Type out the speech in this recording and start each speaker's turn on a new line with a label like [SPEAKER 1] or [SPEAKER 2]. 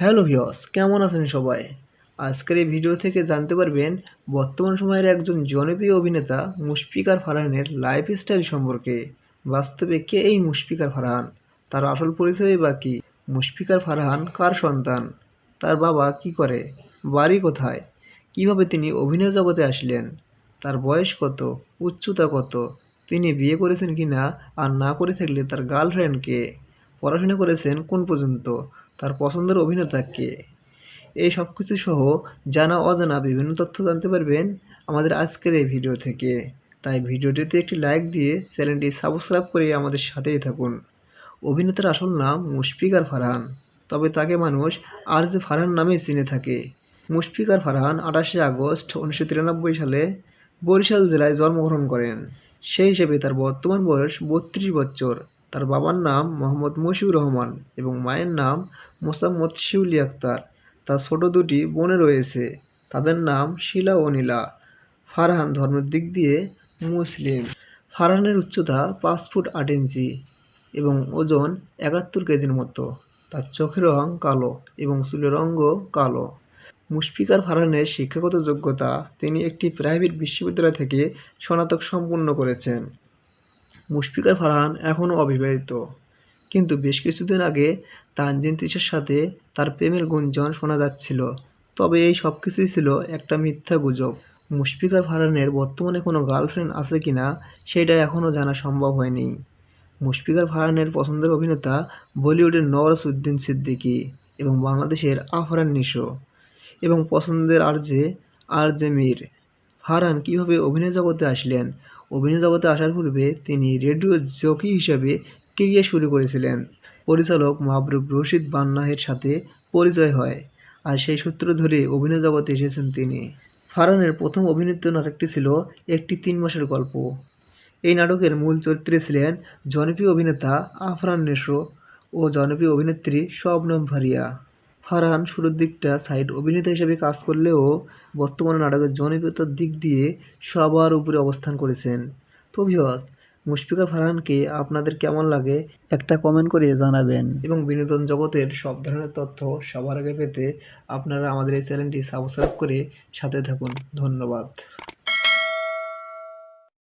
[SPEAKER 1] Hello viewers, কেমন আছেন সবাই? আজকের এই ভিডিও থেকে জানতে পারবেন বর্তমান সময়ের একজন জনপ্রিয় অভিনেতা মুশফিকার ফারহানের লাইফস্টাইল সম্পর্কে। বাস্তবে কে এই মুশফিকার ফারহান? তার আসল পরিচয়ই বা কী? মুশফিকার ফারহান কার সন্তান? তার বাবা কী করে? বাড়ি কোথায়? কিভাবে তিনি অভিনয় জগতে আসলেন? তার বয়স কত? উচ্চতা কত? তিনি বিয়ে করেছেন কিনা? আর না করে থাকলে তার গার্লফ্রেন্ড কে? পড়াশোনা করেছেন কোন পর্যন্ত? তার পছন্দের অভিনেতা কে? এই সবকিছু সহ জানা অজানা বিভিন্ন তথ্য জানতে পারবেন আমাদের আজকের এই ভিডিও থেকে। তাই ভিডিওটিতে একটি লাইক দিয়ে চ্যানেলটি সাবস্ক্রাইব করে আমাদের সাথেই থাকুন। অভিনেতার আসল নাম মুশফিকার ফারহান, তবে তাকে মানুষ আরজে ফারহান নামেই চিনে থাকে। মুশফিকার ফারহান 28শে আগস্ট 1993 সালে বরিশাল জেলায় জন্মগ্রহণ করেন। সেই হিসেবে তার বর্তমান বয়স 32 বছর। তার বাবার নাম মোহাম্মদ মশিউর রহমান এবং মায়ের নাম মোসাম্মৎ শিউলি আক্তার। তার ছোট দুটি বোন রয়েছে, তাদের নাম শিলা ও নীলা। ফারহান ধর্মের দিক দিয়ে মুসলিম। ফারহানের উচ্চতা 5 ফুট 8 ইঞ্চি এবং ওজন 71 কেজির মতো। তার চোখের রং কালো এবং চুলের রঙও কালো। মুশফিকার ফারহানের শিক্ষাগত যোগ্যতা: তিনি একটি প্রাইভেট বিশ্ববিদ্যালয় থেকে স্নাতক সম্পন্ন করেছেন। মুশফিকার ফারহান এখনও অবিবাহিত, কিন্তু বেশ কিছুদিন আগে তানজিন তিশার সাথে তার প্রেমের গুঞ্জন শোনা যাচ্ছিল। তবে এই সব কিছুই ছিল একটা মিথ্যা গুজব। মুশফিকার ফারহানের বর্তমানে কোনো গার্লফ্রেন্ড আছে কিনা সেটা এখনও জানা সম্ভব হয়নি। মুশফিকার ফারহানের পছন্দের অভিনেতা বলিউডের নওয়াজুদ্দিন সিদ্দিকী এবং বাংলাদেশের আফরান নিশো এবং পছন্দের আরজে মীর। ফারহান কীভাবে অভিনয় জগতে আসলেন? অভিনয় জগতে আসার পূর্বে তিনি রেডিও জকি হিসেবে ক্যারিয়ার শুরু করেছিলেন। পরিচালক মাহবুব রশিদ বান্নাহের সাথে পরিচয় হয়, আর সেই সূত্র ধরে অভিনয় জগতে এসেছেন তিনি। ফারহানের প্রথম অভিনীত নাটকটি ছিল একটি 3 মাসের গল্প। এই নাটকের মূল চরিত্রে ছিলেন জনপ্রিয় অভিনেতা আফরান নিশো ও জনপ্রিয় অভিনেত্রী শবনম ফারিয়া। ফারহান শুরুর দিকটা সাইড অভিনেতা হিসেবে কাজ করলেও বর্তমানে নাটকের জনপ্রিয়তার দিক দিয়ে সবার উপরে অবস্থান করেছেন। তো ভিউয়ার্স, মুশফিকার ফারহানকে আপনাদের কেমন লাগে একটা কমেন্ট করে জানাবেন, এবং বিনোদন জগতের সব ধরনের তথ্য সবার আগে পেতে আপনারা আমাদের এই চ্যানেলটি সাবস্ক্রাইব করে সাথে থাকুন। ধন্যবাদ।